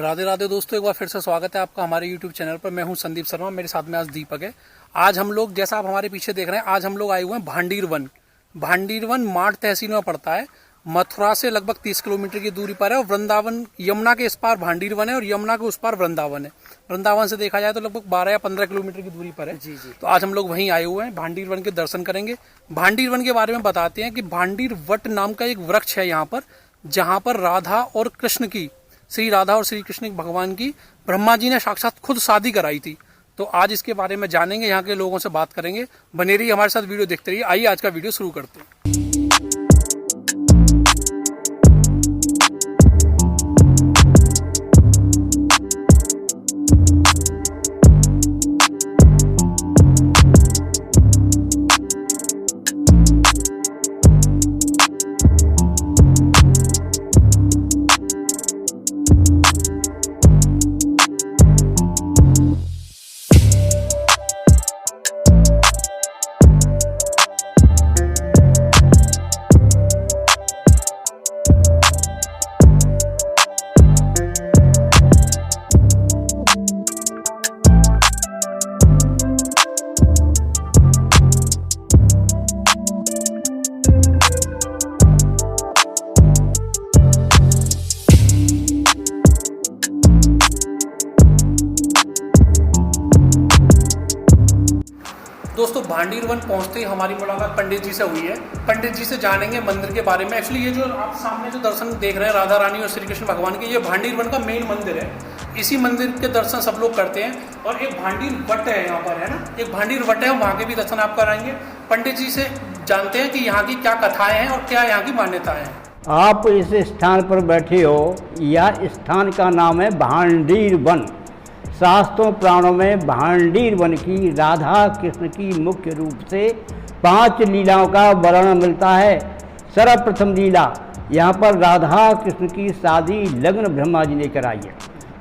राधे राधे दोस्तों, एक बार फिर से स्वागत है आपका हमारे YouTube चैनल पर। मैं हूं संदीप शर्मा, मेरे साथ में आज दीपक है। आज हम लोग, जैसा आप हमारे पीछे देख रहे हैं, आज हम लोग आए हुए हैं भांडीर वन। भांडीर वन माड़ तहसील में पड़ता है। मथुरा से लगभग 30 किलोमीटर की दूरी पर है और वृंदावन, यमुना के इस पार भांडीर वन है और यमुना के उस पार वृंदावन है। वृंदावन से देखा जाए तो लगभग 12 या 15 किलोमीटर की दूरी पर है। जी। तो आज हम लोग वहीं आए हुए हैं, भांडीर वन के दर्शन करेंगे। भांडीर वन के बारे में बताते हैं कि भांडीर वट नाम का एक वृक्ष है यहाँ पर, जहाँ पर राधा और कृष्ण की, श्री राधा और श्री कृष्ण भगवान की ब्रह्मा जी ने साक्षात खुद शादी कराई थी। तो आज इसके बारे में जानेंगे, यहाँ के लोगों से बात करेंगे। बने रहिए हमारे साथ, वीडियो देखते रहिए। आइए आज का वीडियो शुरू करते हैं। दोस्तों, भांडीर वन पहुंचते ही हमारी मुलाकात पंडित जी से हुई है। पंडित जी से जानेंगे मंदिर के बारे में। एक्चुअली ये जो आप सामने जो दर्शन देख रहे हैं राधा रानी और श्री कृष्ण भगवान के, ये भांडीर वन का मेन मंदिर है। इसी मंदिर के दर्शन सब लोग करते हैं। और एक भांडीर वट है यहाँ पर, है ना, एक भांडीर वट है, वहाँ के भी दर्शन आप कराएंगे। पंडित जी से जानते हैं कि यहाँ की क्या कथाएं हैं और क्या यहाँ की मान्यताएं हैं। आप इस स्थान पर बैठे हो, यह स्थान का नाम है भांडीर वन। शास्त्रों पुराणों में भांडीर वन की राधा कृष्ण की मुख्य रूप से 5 लीलाओं का वर्णन मिलता है। सर्वप्रथम लीला, यहाँ पर राधा कृष्ण की शादी लग्न ब्रह्मा जी ने कराई है।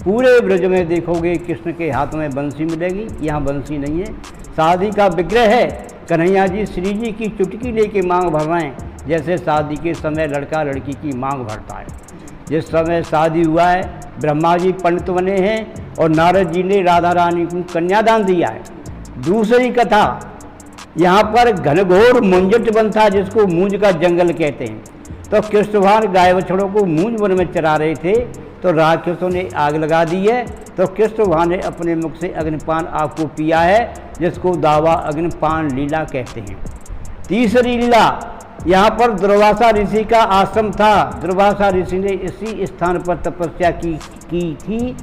पूरे ब्रज में देखोगे कृष्ण के हाथ में बंसी मिलेगी, यहाँ बंसी नहीं है। शादी का विग्रह है, कन्हैया जी श्री जी की चुटकी लेके मांग भर रहे हैं, जैसे शादी के समय लड़का लड़की की मांग भरता है। जिस समय शादी हुआ है, ब्रह्मा जी पंडित बने हैं और नारद जी ने राधा रानी को कन्यादान दिया है। दूसरी कथा, यहाँ पर घनघोर मुंजट वन था, जिसको मूंज का जंगल कहते हैं। तो कृष्ण भगवान गाय बछड़ों को मूंज वन में चरा रहे थे, तो राक्षसों ने आग लगा दी है। तो कृष्ण भगवान ने अपने मुख से अग्निपान आग को पिया है, जिसको दावा अग्निपान लीला कहते हैं। तीसरी लीला, यहाँ पर दुर्वासा ऋषि का आश्रम था। दुर्वासा ऋषि ने इसी स्थान पर तपस्या की थी।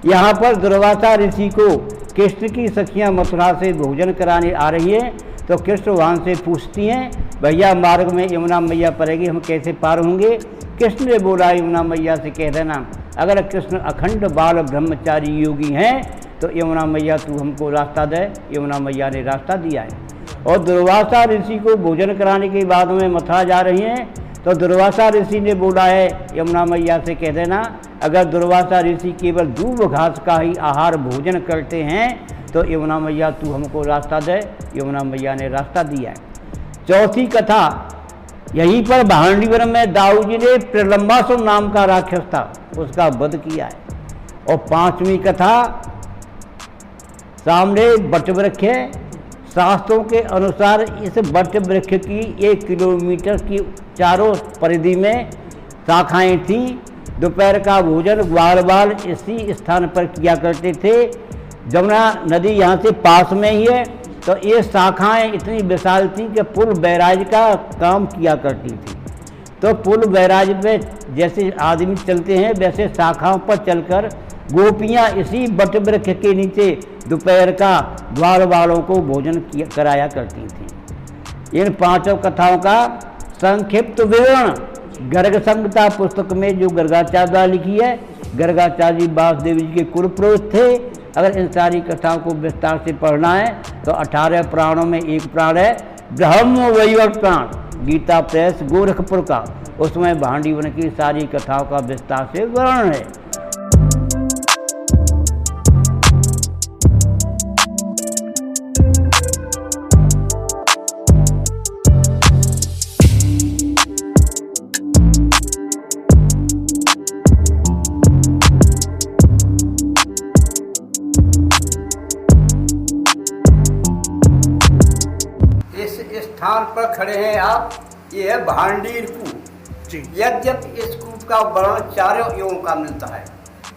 यहाँ पर दुर्वासा ऋषि को कृष्ण की सखियाँ मथुरा से भोजन कराने आ रही हैं, तो कृष्ण भगवान से पूछती हैं, भैया मार्ग में यमुना मैया पड़ेगी, हम कैसे पार होंगे। कृष्ण ने बोला, यमुना मैया से कह देना, अगर कृष्ण अखंड बाल ब्रह्मचारी योगी हैं तो यमुना मैया तू हमको रास्ता दे। यमुना मैया ने रास्ता दिया है। और दुर्वासा ऋषि को भोजन कराने के बाद में मथुरा जा रही हैं, तो दुर्वासा ऋषि ने बोला है, यमुना मैया से कह देना, अगर दुर्वासा ऋषि केवल दूब घास का ही आहार भोजन करते हैं तो यमुना मैया तू हमको रास्ता दे। यमुना मैया ने रास्ता दिया है। चौथी कथा, यहीं पर भांडीर वन में दाऊ जी ने प्रलंबासुर नाम का राक्षस था, उसका वध किया है। और 5वीं कथा, सामने वट वृक्ष है। शास्त्रों के अनुसार इस वट वृक्ष की 1 किलोमीटर की चारों परिधि में शाखाएं थीं। दोपहर का भोजन ग्वाल बाल इसी स्थान पर किया करते थे। जमुना नदी यहाँ से पास में ही है, तो ये शाखाएं इतनी विशाल थी कि पुल बैराज का काम किया करती थी। तो पुल बैराज में जैसे आदमी चलते हैं, वैसे शाखाओं पर चलकर गोपियाँ इसी वट वृक्ष के नीचे दोपहर का ग्वाल वालों को भोजन कराया करती थी। इन 5 कथाओं का संक्षिप्त विवरण गर्ग संहिता पुस्तक में जो गर्गाचार्य द्वारा लिखी है। गर्गाचार्य जी वासुदेव जी के कुल पुरोहित थे। अगर इन सारी कथाओं को विस्तार से पढ़ना है तो 18 पुराणों में एक पुराण है ब्रह्म वैवर्त पुराण, गीता प्रेस गोरखपुर का, उसमें भांडीर वन की सारी कथाओं का विस्तार से वर्णन है। स्थान पर खड़े हैं आप, ये है भांडीर कूप जी। यद्यपि इस कूप का वर्णन 4 युगों का मिलता है।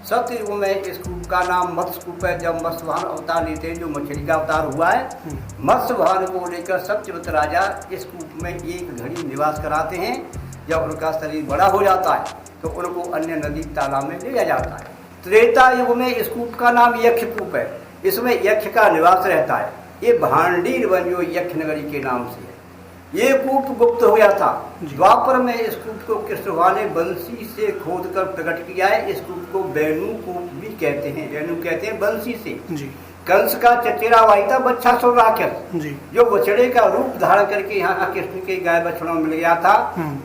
सतयुग में इस कूप का नाम मत्स्य कूप है, जब मत्स्य भगवान अवतार लेते हैं, जो मछली का अवतार हुआ है। मत्स्य भगवान को लेकर सत्यवत राजा इस कूप में एक घड़ी निवास कराते हैं। जब उनका शरीर बड़ा हो जाता है तो उनको अन्य नदी तालाब में ले जाया जाता है। त्रेता युग में इस कूप का नाम यक्ष कूप है, इसमें यक्ष का निवास रहता है। ये भांडीर वन जो यक्ष नगरी के नाम से है। ये कूप गुप्त हो गया था। द्वापर में इस कूप को कृष्ण भगवान ने बंसी से खोद कर प्रकट किया है। इस कूप को वेणु कूप भी कहते हैं, वेणु कहते हैं बंसी से। जी। कंस का चचेरा भाई था बच्छासुर राक्षस, जी। जो बछड़े का रूप धारण करके यहाँ कृष्ण के गाय बछड़ों में मिल गया था।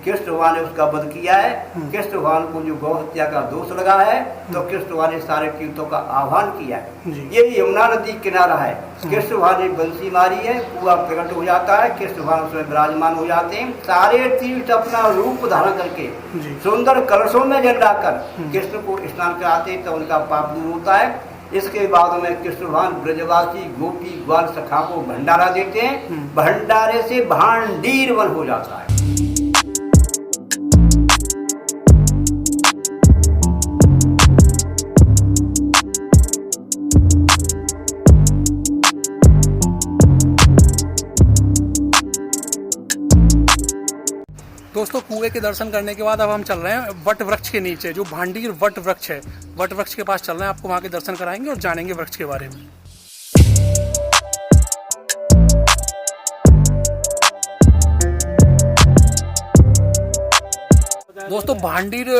कृष्ण भगवान ने उसका वध किया है। कृष्ण भगवान को जो गौ हत्या का दोष लगा है, तो कृष्ण भगवान ने सारे तीर्थों का आह्वान किया है। ये यमुना नदी किनारा है। कृष्ण भगवान ने बंसी मारी है, पूरा प्रकट हो जाता है, कृष्ण भगवान उसमें विराजमान हो जाते हैं। सारे तीर्थ अपना रूप धारण करके सुंदर कलशों में जल डाकर कृष्ण को स्नान कराते, तो उनका पाप दूर होता है। इसके बाद में कृष्ण भगवान ब्रजवासी गोपी ग्वाल सखा को भंडारा देते हैं। भंडारे से भांडीर वन हो जाता है। दोस्तों कुएं के दर्शन करने के बाद अब हम चल रहे हैं वट वृक्ष के नीचे, जो भांडीर वट वृक्ष है, वट वृक्ष के पास चल रहे हैं। आपको वहां के दर्शन कराएंगे और जानेंगे वृक्ष के बारे में। दोस्तों भांडीर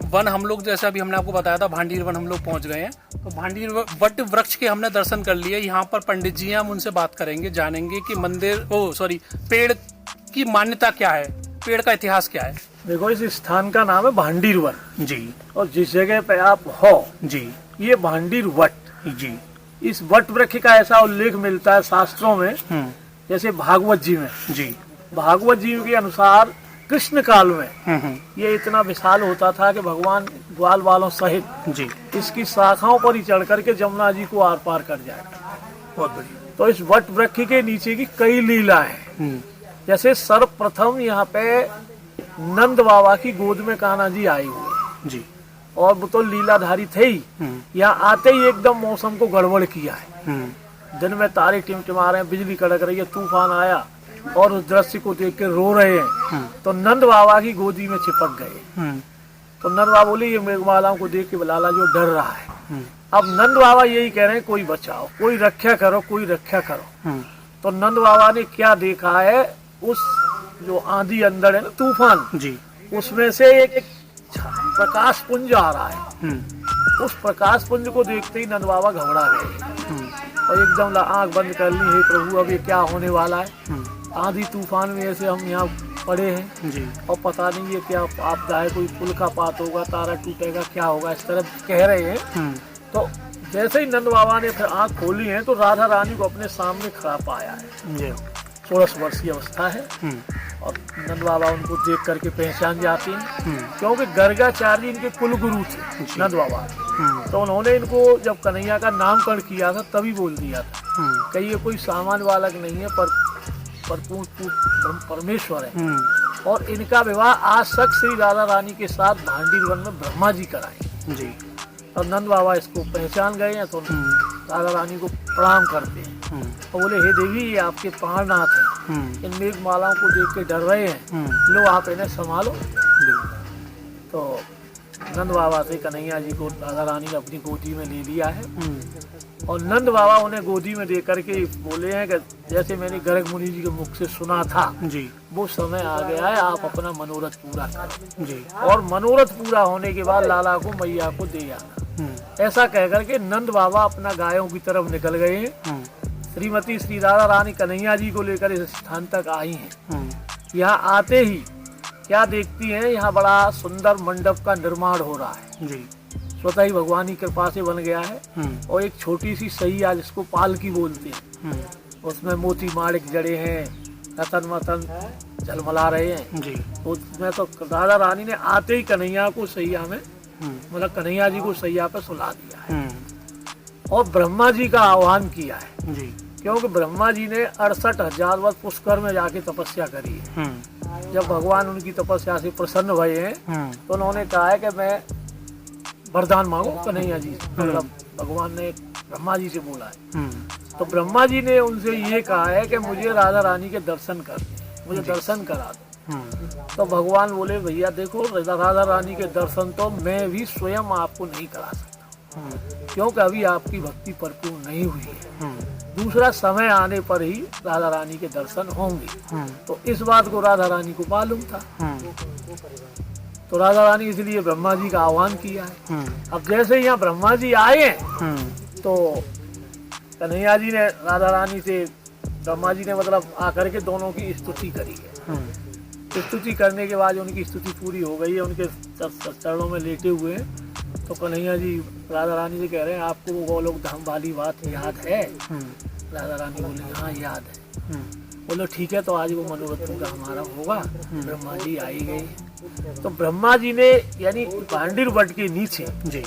वन हम लोग, जैसे अभी हमने आपको बताया था, भांडीर वन हम लोग पहुंच गए हैं। तो भांडीर वट वृक्ष के हमने दर्शन कर लिए। यहाँ पर पंडित जी हैं, हम उनसे बात करेंगे, जानेंगे कि पेड़ की मान्यता क्या है, पेड़ का इतिहास क्या है। देखो, इस स्थान का नाम है भांडीर वन जी। और जिस जगह पे आप हो जी, ये भांडीर वट जी। इस वट वृक्ष का ऐसा उल्लेख मिलता है शास्त्रों में, जैसे भागवत जी में। जी। भागवत जी के अनुसार कृष्ण काल में ये इतना विशाल होता था कि भगवान ग्वाल वालों सहित जी इसकी शाखाओं पर ही चढ़ करके जमुना जी को आर पार कर जाए। बहुत बढ़िया। तो इस वट वृक्ष के नीचे की कई लीला है। जैसे सर्वप्रथम यहाँ पे नंद बाबा की गोद में कान्हा जी आए हुए जी, और वो तो लीलाधारी थे ही। यहाँ आते ही एकदम मौसम को गड़बड़ किया है। दिन में तारे टिमटिमा रहे हैं, बिजली कड़क रही है, तूफान आया और उस दृश्य को देख के रो रहे हैं। तो नंद बाबा की गोदी में चिपक गए। तो नंद बाबा बोले, ये मेघमालाओं को देख के लाला जो डर रहा है। अब नंद बाबा यही कह रहे हैं, कोई बचाओ, कोई रक्षा करो, कोई रक्षा करो। तो नंद बाबा ने क्या देखा है, उस जो आंधी अंदर है ना, तूफान जी, उसमें से एक प्रकाश पुंज आ रहा है। उस प्रकाश पुंज को देखते ही नंद बाबा घबरा गए और एकदम आंख बंद कर ली, हे प्रभु अब ये क्या होने वाला है। आंधी तूफान में ऐसे हम यहाँ पड़े हैं जी, और पता नहीं ये क्या आपदा है, कोई पुल का पात होगा, तारा टूटेगा, क्या होगा, इस तरह कह रहे हैं। तो जैसे ही नंद बाबा ने फिर आंख खोली है तो राधा रानी को अपने सामने खड़ा पाया है। 16 वर्ष की अवस्था है और नंद बाबा उनको देख करके पहचान जाते हैं, क्योंकि गर्गाचार्य इनके कुल गुरु थे नंद बाबा। तो उन्होंने इनको जब कन्हैया का नामकरण किया था तभी बोल दिया था कि ये कोई सामान्य बालक नहीं है, पर परमेश्वर है। और इनका विवाह आज तक श्री राधा रानी के साथ भांडीर वन में ब्रह्मा जी कराए जी। और नंद बाबा इसको पहचान गए हैं तो राधा रानी को प्रणाम करते हैं और बोले, हे देवी, ये आपके प्राणनाथ हैं, इन मेघमालाओं को देख के डर रहे हैं, लो आप इन्हें संभालो। तो नंद बाबा से कन्हैया जी को राधा रानी ने अपनी गोदी में ले लिया है और नंद बाबा उन्हें गोदी में दे करके बोले हैं कि जैसे मैंने गर्ग मुनि जी के मुख से सुना था जी, वो समय आ गया है, आप अपना मनोरथ पूरा करें जी, और मनोरथ पूरा होने के बाद लाला को मैया को दे आना। ऐसा कह करके नंद बाबा अपना गायों की तरफ निकल गए हैं। श्रीमती श्री राधा रानी कन्हैया जी को लेकर इस स्थान तक आई हैं। यहाँ आते ही क्या देखती हैं, यहाँ बड़ा सुंदर मंडप का निर्माण हो रहा है जी, स्वतः ही भगवान की कृपा से बन गया है। और एक छोटी सी सैया जिसको पालकी बोलते हैं, उसमें मोती माणिक जड़े हैं, रतन मतन झलमला रहे हैं जी। उसमें तो राधा रानी ने आते ही कन्हैया को सैया में, मतलब कन्हैया जी को सैया पे सुला दिया है और ब्रह्मा जी का आह्वान किया है जी। क्योंकि ब्रह्मा जी ने 68,000 वर्ष पुष्कर में जाके तपस्या करी है। जब भगवान उनकी तपस्या से प्रसन्न भये हैं तो उन्होंने कहा है कि मैं वरदान मांगू कन्हैया जी से। मतलब भगवान ने ब्रह्मा जी से बोला है। तो ब्रह्मा जी ने उनसे ये कहा है कि मुझे राधा रानी के दर्शन कर, मुझे दर्शन करा दो। तो भगवान बोले भैया देखो, राधा रानी के दर्शन तो मैं भी स्वयं आपको नहीं करा सकता, क्योंकि अभी आपकी भक्ति परिपूर्ण नहीं हुई है। दूसरा समय आने पर ही राधा रानी के दर्शन होंगे। तो इस बात को राधा रानी को मालूम था। तो राधा रानी इसलिए ब्रह्मा जी का आह्वान किया है। अब जैसे यहाँ ब्रह्मा जी आए हैं तो कन्हैया जी ने राधा रानी से, ब्रह्मा जी ने मतलब आकर के दोनों की स्तुति करी है। स्तुति करने के बाद उनकी स्तुति पूरी हो गई है, उनके चरणों में लेटे हुए हैं। तो कन्हैया जी राधा रानी से कह रहे हैं आपको वो गोलोक धाम वाली बात याद है? राधा रानी बोले हाँ याद है। बोलो ठीक है, तो आज वो मनोरथ पूरा हमारा होगा। ब्रह्मा जी आई गई। तो ब्रह्मा जी ने यानी भांडीर वट के नीचे जी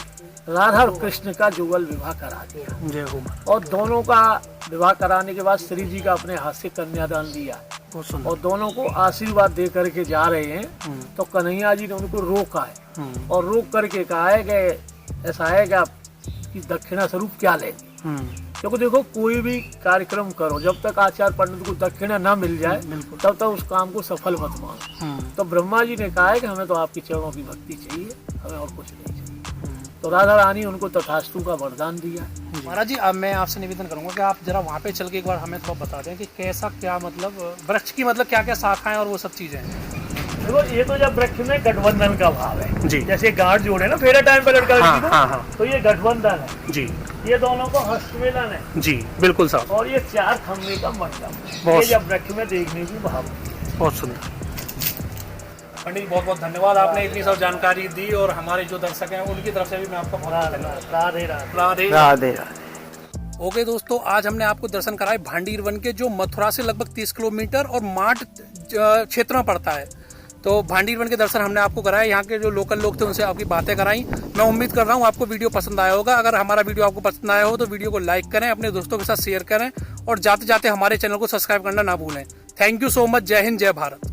राधा और कृष्ण का जुगल विवाह करा दिया। जय हो। और दोनों का विवाह कराने के बाद श्री जी का अपने हाथ से कन्यादान दिया और दोनों को आशीर्वाद दे करके जा रहे हैं। तो कन्हैया जी ने उनको रोका है और रोक करके कहा है कि ऐसा है कि आप की दक्षिणा स्वरूप क्या लेंगे। क्योंकि देखो कोई भी कार्यक्रम करो, जब तक आचार्य पंडित को दक्षिणा न मिल जाए तब तक उस काम को सफल मत मानो। तो ब्रह्मा जी ने कहा है कि हमें तो आपकी चरणों की भक्ति चाहिए, हमें और कुछ नहीं चाहिए। तो राधा रानी उनको तथास्तु का वरदान दिया। महाराज जी, अब मैं आपसे निवेदन करूंगा कि आप जरा वहाँ पे चल के एक बार हमें थोड़ा बता दें कि कैसा क्या मतलब वृक्ष की मतलब क्या क्या शाखाएं और वो सब चीजें हैं। देखो ये तो जब वृक्ष में गठबंधन का भाव है जी। जैसे गांठ जोड़े ना फेरा टाइम पे लड़का लड़की को, हाँ। तो ये गठबंधन है जी। ये दोनों को हस्तमेलन है जी बिल्कुल साहब। और ये 4 खंभे का मंडप है। बहुत ये जब वृक्ष में देखने की भाव है। बहुत सुंदर। पंडित बहुत बहुत धन्यवाद, आपने इतनी सब जानकारी दी और हमारे जो दर्शक हैं उनकी तरफ से भी मैं आपका बहुत धन्यवाद। राधे राधे। राधे राधे। ओके दोस्तों, आज हमने आपको दर्शन कराए भांडीर वन के, जो मथुरा से लगभग 30 किलोमीटर और माठ क्षेत्र में पड़ता है। तो भांडीर वन के दर्शन हमने आपको कराए, यहाँ के जो लोकल लोग थे उनसे आपकी बातें कराई। मैं उम्मीद कर रहा हूँ आपको वीडियो पसंद आया होगा। अगर हमारा वीडियो आपको पसंद आया हो तो वीडियो को लाइक करें, अपने दोस्तों के साथ शेयर करें और जाते जाते हमारे चैनल को सब्सक्राइब करना ना भूलें। Thank you so much. जय हिंद, जय भारत।